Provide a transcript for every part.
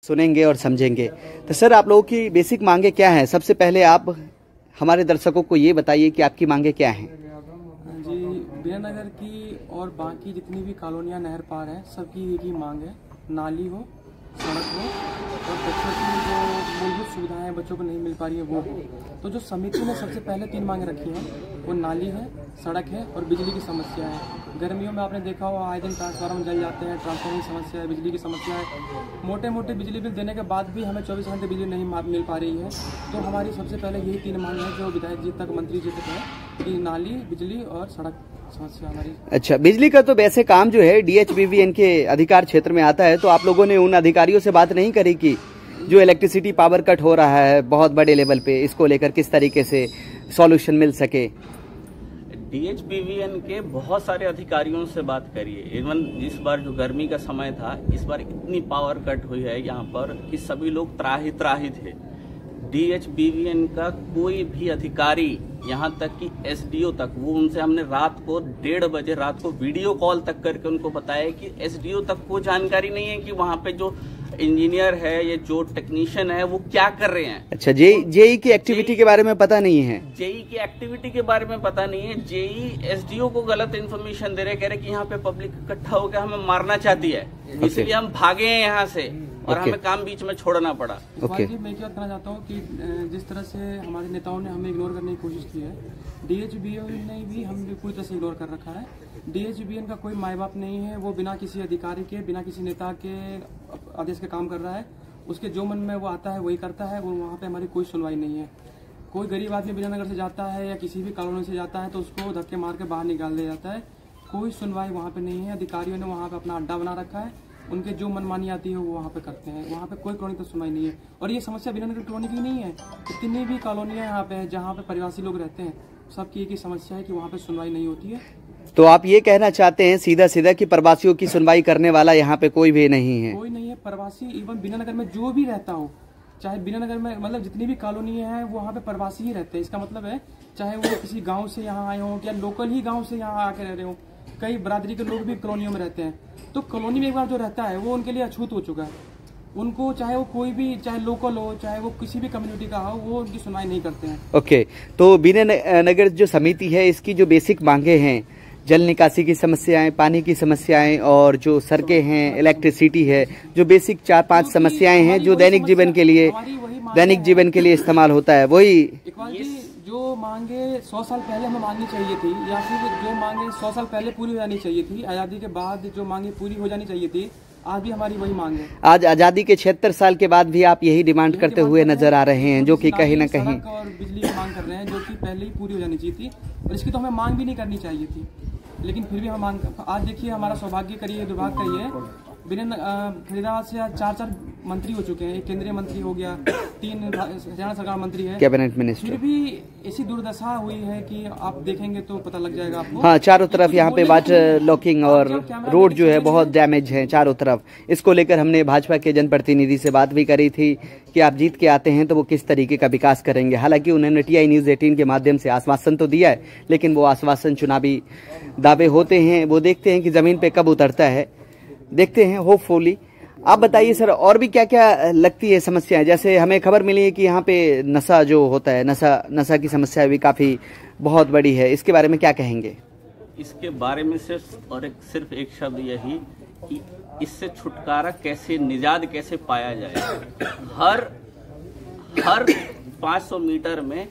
सुनेंगे और समझेंगे। तो सर, आप लोगों की बेसिक मांगे क्या हैं? सबसे पहले आप हमारे दर्शकों को ये बताइए कि आपकी मांगे क्या हैं। जी, वीरानगर की और बाकी जितनी भी कॉलोनियाँ नहर पार है, सबकी एक ही मांग है, नाली हो, सड़क हो और बच्चों की जो मूलभूत सुविधाएं बच्चों को नहीं मिल पा रही है वो हो। तो जो समिति ने सबसे पहले 3 मांगे रखी हैं वो नाली है, सड़क है और बिजली की समस्या है। गर्मियों में आपने देखा हो आए दिन ट्रांसफार्मर जल जाते हैं, ट्रांसफार्मर की समस्या है, बिजली की समस्या है। मोटे मोटे बिजली बिल देने के बाद भी हमें 24 घंटे बिजली नहीं मिल पा रही है। तो हमारी सबसे पहले यही 3 मांग है जो विधायक जी तक, मंत्री जी तक है कि नाली, बिजली और सड़क समस्या हमारी। अच्छा, बिजली का तो वैसे काम जो है DHBVN के अधिकार क्षेत्र में आता है, तो आप लोगों ने उन अधिकारियों से बात नहीं करी कि जो इलेक्ट्रिसिटी पावर कट हो रहा है बहुत बड़े लेवल पे, इसको लेकर किस तरीके से सॉल्यूशन मिल सके? DHBVN के बहुत सारे अधिकारियों से बात करिए। इवन इस बार जो गर्मी का समय था, इस बार इतनी पावर कट हुई है यहाँ पर कि सभी लोग त्राही थे। DHBVN का कोई भी अधिकारी, यहाँ तक कि SDO तक, वो उनसे हमने रात को 1:30 बजे रात को वीडियो कॉल तक करके उनको बताया कि SDO तक को जानकारी नहीं है कि वहाँ पे जो इंजीनियर है या जो टेक्नीशियन है वो क्या कर रहे हैं। अच्छा, जेई की एक्टिविटी के बारे में पता नहीं है? जेई की एक्टिविटी के बारे में पता नहीं है। जेई SDO को गलत इन्फॉर्मेशन दे रहे, कह रहे कि यहाँ पे पब्लिक इकट्ठा होकर हमें मारना चाहती है, इसलिए हम भागे हैं यहाँ से और हमें काम बीच में छोड़ना पड़ा। जी, मैं क्या कहना चाहता हूँ कि जिस तरह से हमारे नेताओं ने हमें इग्नोर करने की कोशिश की है, DHBVN ने भी हमें पूरी तरह से इग्नोर कर रखा है। DHBVN का कोई माई बाप नहीं है, वो बिना किसी अधिकारी के, बिना किसी नेता के आदेश के काम कर रहा है। उसके जो मन में वो आता है वही करता है। वो वहाँ पे हमारी कोई सुनवाई नहीं है। कोई गरीब आदमी वीरानगर से जाता है या किसी भी कॉलोनी से जाता है तो उसको धक्के मार के बाहर निकाल दिया जाता है। कोई सुनवाई वहाँ पे नहीं है। अधिकारियों ने वहाँ पे अपना अड्डा बना रखा है, उनके जो मनमानी आती है वो वहाँ पे करते हैं। वहाँ पे कोई कॉलोनी तक सुनवाई नहीं है। और ये समस्या वीरानगर कॉलोनी की नहीं है, जितनी भी कॉलोनियाँ यहाँ पे है जहाँ पे प्रवासी लोग रहते हैं, सबकी एक ही समस्या है कि वहाँ पे सुनवाई नहीं होती है। तो आप ये कहना चाहते हैं सीधा सीधा कि प्रवासियों की सुनवाई करने वाला यहाँ पे कोई भी नहीं है? कोई नहीं है। प्रवासी इवन वीरानगर में जो भी रहता हो, चाहे वीरानगर में मतलब जितनी भी कॉलोनियाँ हैं वो वहाँ पे प्रवासी ही रहते हैं। इसका मतलब है चाहे वो किसी गाँव से यहाँ आए हों या लोकल ही गाँव से यहाँ आके रह रहे हो, कई बरादरी के लोग भी कॉलोनियों में रहते हैं। तो कॉलोनी में एक बार जो रहता है वो उनके लिए अछूत हो चुका है। उनको चाहे वो कोई भी, चाहे लोकल हो, चाहे वो किसी भी कम्युनिटी का हो, वो उनकी सुनवाई नहीं करते हैं। ओके, तो वीरानगर जो समिति है इसकी जो बेसिक मांगे हैं, जल निकासी की समस्याएं, पानी की समस्याएं और जो सड़कें हैं, इलेक्ट्रिसिटी है, जो बेसिक 4-5 समस्याएं हैं जो दैनिक जीवन के लिए इस्तेमाल होता है, वही जो मांगे 100 साल पहले हमें मांगनी चाहिए थी, या फिर जो मांगे 100 साल पहले पूरी हो जानी चाहिए थी। आज़ादी के बाद जो मांगे पूरी हो जानी चाहिए थी, आज भी हमारी वही मांग है। आज आज़ादी के 76 साल के बाद भी आप यही डिमांड करते हुए नजर आ रहे हैं, जो कि कहीं ना कहीं और बिजली की मांग कर रहे हैं, जो कि पहले ही पूरी हो जानी चाहिए थी। और इसकी तो हमें मांग भी नहीं करनी चाहिए थी, लेकिन फिर भी हम मांग। आज देखिए, हमारा सौभाग्य करिए, दुर्भाग्य करिए, फरीदाबाद से आज 4 मंत्री हो चुके हैं। एक केंद्रीय मंत्री हो गया, 3 हरियाणा सरकार मंत्री है, कैबिनेट मिनिस्टर। फिर भी ऐसी दुर्दशा हुई है कि आप देखेंगे तो पता लग जाएगा आपको। हाँ, चारों तरफ यहाँ पे वाटर लॉकिंग और रोड जो है बहुत डैमेज है चारों तरफ। इसको लेकर हमने भाजपा के जनप्रतिनिधि से बात भी करी थी कि आप जीत के आते हैं तो वो किस तरीके का विकास करेंगे। हालांकि उन्होंने TI News 18 के माध्यम से आश्वासन तो दिया है, लेकिन वो आश्वासन चुनावी दावे होते हैं, वो देखते हैं कि जमीन पे कब उतरता है, देखते हैं होपफुली। आप बताइए सर, और भी क्या क्या लगती है समस्याएं? जैसे हमें खबर मिली है कि यहाँ पे नशा जो होता है, नशा की समस्या भी काफी बहुत बड़ी है, इसके बारे में क्या कहेंगे? इसके बारे में सिर्फ एक शब्द यही कि इससे छुटकारा कैसे, निजात कैसे पाया जाए। हर 500 मीटर में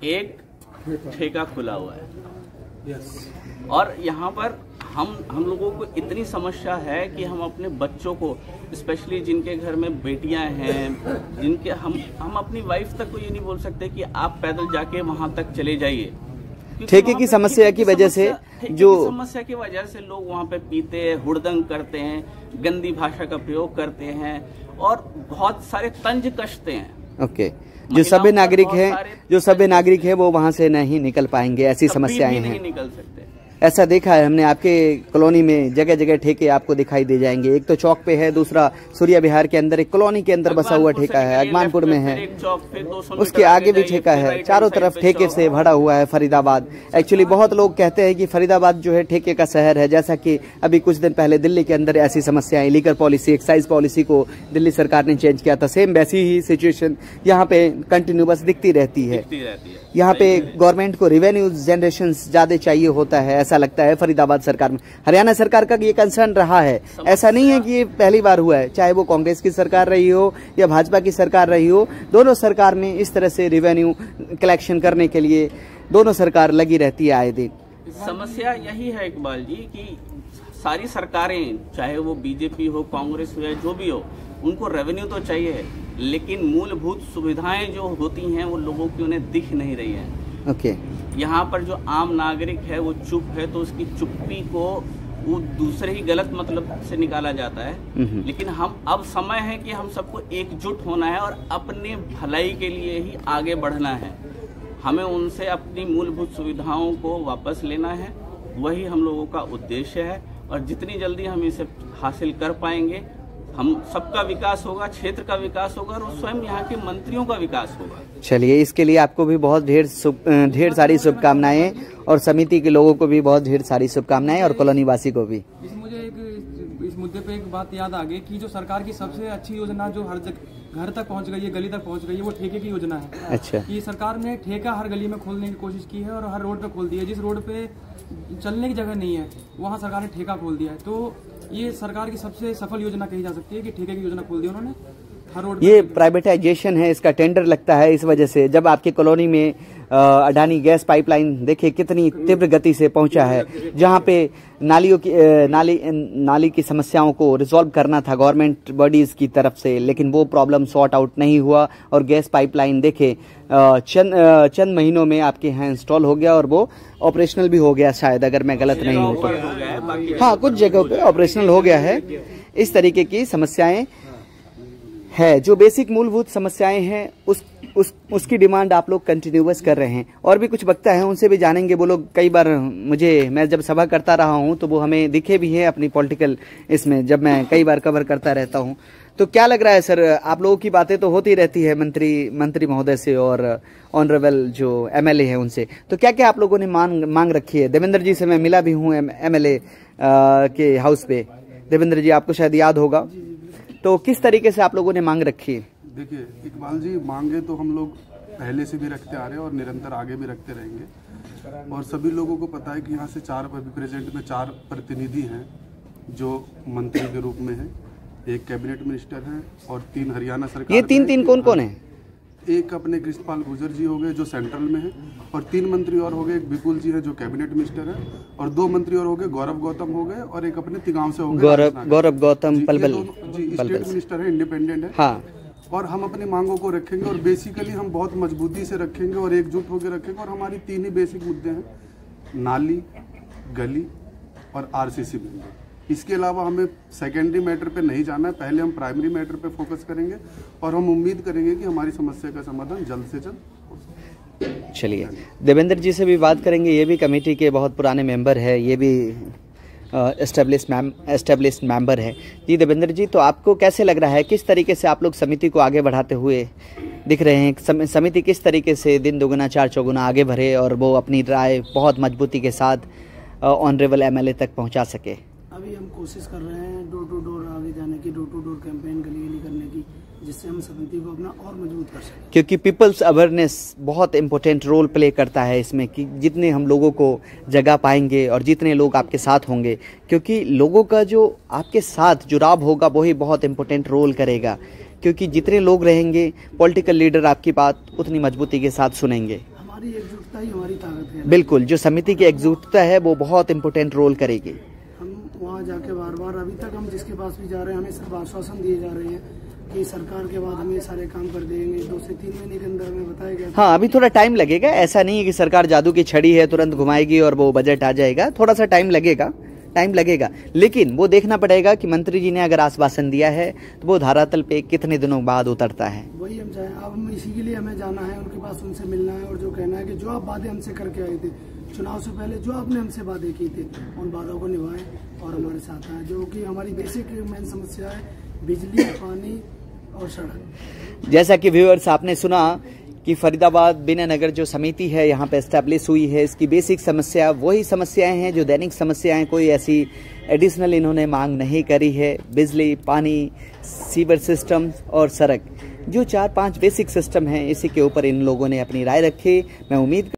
एक ठेका खुला हुआ है और यहाँ पर हम लोगों को इतनी समस्या है कि हम अपने बच्चों को, स्पेशली जिनके घर में बेटियां हैं, जिनके हम अपनी वाइफ तक को ये नहीं बोल सकते कि आप पैदल जाके वहां तक चले जाइए। ठेके की समस्या की वजह से लोग वहाँ पे पीते हैं, हुड़दंग करते हैं, गंदी भाषा का प्रयोग करते हैं और बहुत सारे तंज कसते हैं। ओके, जो सभ्य नागरिक है वो वहाँ से नहीं निकल पाएंगे, ऐसी समस्याएं हैं। नहीं निकल सकते। ऐसा देखा है हमने आपके कॉलोनी में, जगह जगह ठेके आपको दिखाई दे जाएंगे। एक तो चौक पे है, दूसरा सूर्या विहार के अंदर एक कॉलोनी के अंदर बसा हुआ ठेका है, अगमानपुर में है, उसके आगे भी ठेका है। चारों तरफ ठेके से भरा हुआ है फरीदाबाद। एक्चुअली बहुत लोग कहते हैं कि फरीदाबाद जो है ठेके का शहर है, जैसा कि अभी कुछ दिन पहले दिल्ली के अंदर ऐसी समस्याएं, लीकर पॉलिसी, एक्साइज पॉलिसी को दिल्ली सरकार ने चेंज किया था, सेम वैसी ही सिचुएशन यहाँ पे कंटिन्यूअस दिखती रहती है। यहाँ पे गवर्नमेंट को रेवेन्यू जनरेशन ज्यादा चाहिए होता है, ऐसा लगता है फरीदाबाद सरकार में। हरियाणा सरकार का ये कंसर्न रहा है, ऐसा नहीं है कि ये पहली बार हुआ है, चाहे वो कांग्रेस की सरकार रही हो या भाजपा की सरकार रही हो, दोनों सरकार में इस तरह से रेवेन्यू कलेक्शन करने के लिए दोनों सरकार लगी रहती है आए दिन। समस्या यही है इकबाल जी कि सारी सरकारें, चाहे वो बीजेपी हो, कांग्रेस हो या जो भी हो, उनको रेवेन्यू तो चाहिए, लेकिन मूलभूत सुविधाएं जो होती हैं वो लोगों की उन्हें दिख नहीं रही है। ओके। यहाँ पर जो आम नागरिक है वो चुप है, तो उसकी चुप्पी को वो दूसरे ही गलत मतलब से निकाला जाता है। लेकिन हम अब समय है कि हम सबको एकजुट होना है और अपने भलाई के लिए ही आगे बढ़ना है। हमें उनसे अपनी मूलभूत सुविधाओं को वापस लेना है, वही हम लोगों का उद्देश्य है। और जितनी जल्दी हम इसे हासिल कर पाएंगे, हम सबका विकास होगा, क्षेत्र का विकास होगा और स्वयं यहाँ के मंत्रियों का विकास होगा। चलिए, इसके लिए आपको भी बहुत ढेर सारी शुभकामनाएं और समिति के लोगों को भी बहुत ढेर सारी शुभकामनाएं और कॉलोनी वासी को भी। मुझे इस मुद्दे पे एक बात याद आ गई कि जो सरकार की सबसे अच्छी योजना जो हर घर तक पहुंच गई है, गली तक पहुंच गई है, वो ठेके की योजना है। अच्छा। कि सरकार ने ठेका हर गली में खोलने की कोशिश की है और हर रोड पे खोल दिया है। जिस रोड पे चलने की जगह नहीं है वहाँ सरकार ने ठेका खोल दिया है। तो ये सरकार की सबसे सफल योजना कही जा सकती है कि ठेके की योजना खोल दी उन्होंने हर रोड। ये प्राइवेटाइजेशन है, इसका टेंडर लगता है इस वजह से। जब आपके कॉलोनी में अडानी गैस पाइपलाइन देखिए कितनी तीव्र गति से पहुंचा है, जहां पे नाली की समस्याओं को रिजॉल्व करना था गवर्नमेंट बॉडीज की तरफ से, लेकिन वो प्रॉब्लम सॉर्ट आउट नहीं हुआ और गैस पाइपलाइन देखे चंद महीनों में आपके यहाँ इंस्टॉल हो गया और वो ऑपरेशनल भी हो गया शायद, अगर मैं गलत नहीं हूँ तो। हाँ, कुछ जगहों पे ऑपरेशनल हो गया है। इस तरीके की समस्याएं है, जो बेसिक मूलभूत समस्याएं हैं उसकी डिमांड आप लोग कंटिन्यूअस कर रहे हैं। और भी कुछ वक्ता है, उनसे भी जानेंगे। वो लोग कई बार मैं जब सभा करता रहा हूं तो वो हमें दिखे भी हैं अपनी पॉलिटिकल इसमें, जब मैं कई बार कवर करता रहता हूं। तो क्या लग रहा है सर, आप लोगों की बातें तो होती रहती है मंत्री महोदय से और ऑनरेबल जो एमएलए है उनसे, तो क्या क्या आप लोगों ने मांग रखी है? देवेंद्र जी से मैं मिला भी हूँ एमएलए के हाउस पे। देवेंद्र जी, आपको शायद याद होगा, तो किस तरीके से आप लोगों ने मांग रखी है? देखिए इकबाल जी, मांगे तो हम लोग पहले से भी रखते आ रहे हैं और निरंतर आगे भी रखते रहेंगे। और सभी लोगों को पता है कि यहाँ से प्रेजेंट में 4 प्रतिनिधि हैं जो मंत्री के रूप में हैं, एक कैबिनेट मिनिस्टर हैं और 3 हरियाणा सरकार। ये तीन कौन कौन है? एक अपने कृष्णपाल गुर्जर जी हो गए जो सेंट्रल में है, और 3 मंत्री और हो गए। एक विपुल जी है जो कैबिनेट मिनिस्टर है, और 2 मंत्री और हो गए, गौरव गौतम हो गए, और एक अपने तिगांव से हो गए गौरव गौतम पलवल जी, स्टेट मिनिस्टर है, इंडिपेंडेंट है। हाँ। और हम अपनी मांगों को रखेंगे और बेसिकली हम बहुत मजबूती से रखेंगे और एकजुट होकर रखेंगे। और हमारी 3 ही बेसिक मुद्दे हैं, नाली, गली और आरसीसी बिल्डिंग। इसके अलावा हमें सेकेंडरी मैटर पे नहीं जाना है, पहले हम प्राइमरी मैटर पे फोकस करेंगे और हम उम्मीद करेंगे कि हमारी समस्या का समाधान जल्द से जल्द हो सके। चलिए, देवेंद्र जी से भी बात करेंगे, ये भी कमेटी के बहुत पुराने मेंबर है, ये भी एस्टेब्लिश्ड मेंबर है। जी देवेंद्र जी, तो आपको कैसे लग रहा है, किस तरीके से आप लोग समिति को आगे बढ़ाते हुए दिख रहे हैं? समिति किस तरीके से दिन दोगुना चार चौगुना आगे बढ़े और वो अपनी राय बहुत मजबूती के साथ ऑनरेबल एमएलए तक पहुंचा सके? अभी हम कोशिश कर रहे हैं डोर टू डोर आगे जाने की, डोर टू डोर कैंपेन गली गली करने की, जिससे हम समिति को अपना और मजबूत कर सकें। क्योंकि पीपल्स अवेयरनेस बहुत इम्पोर्टेंट रोल प्ले करता है इसमें, कि जितने हम लोगों को जगह पाएंगे और जितने लोग आपके साथ होंगे, क्योंकि लोगों का जो आपके साथ जुड़ाव होगा वही बहुत इम्पोर्टेंट रोल करेगा। क्योंकि जितने लोग रहेंगे, पॉलिटिकल लीडर आपकी बात उतनी मजबूती के साथ सुनेंगे। हमारी एकजुटता ही हमारी ताकत है। बिल्कुल, जो समिति की एकजुटता है वो बहुत इम्पोर्टेंट रोल करेगी। वहाँ जाके बार बार अभी तक हम जिसके पास भी जा रहे हैं, हमें सिर्फ आश्वासन दिए जा रहे हैं कि सरकार के बाद हम ये सारे काम कर देंगे। 2 से 3 महीने के अंदर हमें बताया गया। हाँ, अभी थोड़ा टाइम लगेगा, ऐसा नहीं है कि सरकार जादू की छड़ी है तुरंत घुमाएगी और वो बजट आ जाएगा, थोड़ा सा टाइम लगेगा। टाइम लगेगा, लेकिन वो देखना पड़ेगा कि मंत्री जी ने अगर आश्वासन दिया है तो वो धरातल पे कितने दिनों बाद उतरता है। वही हम चाहें, अब हम इसी के लिए हमें जाना है, उनके पास उनसे मिलना है और जो कहना है कि जो आप वादे हमसे करके आए थे चुनाव से पहले, जो आपने हमसे वादे किए थे उन वादों को निभाएं और हमारे साथ आए। जो कि हमारी बेसिक मेन समस्या है बिजली, पानी और सड़क। जैसा कि व्यूअर्स आपने सुना कि फरीदाबाद बिना नगर जो समिति है यहाँ पे एस्टेब्लिश हुई है, इसकी बेसिक समस्या वही समस्याएं हैं जो दैनिक समस्याएं, कोई ऐसी एडिशनल इन्होंने मांग नहीं करी है। बिजली, पानी, सीवर सिस्टम और सड़क, जो 4-5 बेसिक सिस्टम हैं, इसी के ऊपर इन लोगों ने अपनी राय रखी। मैं उम्मीद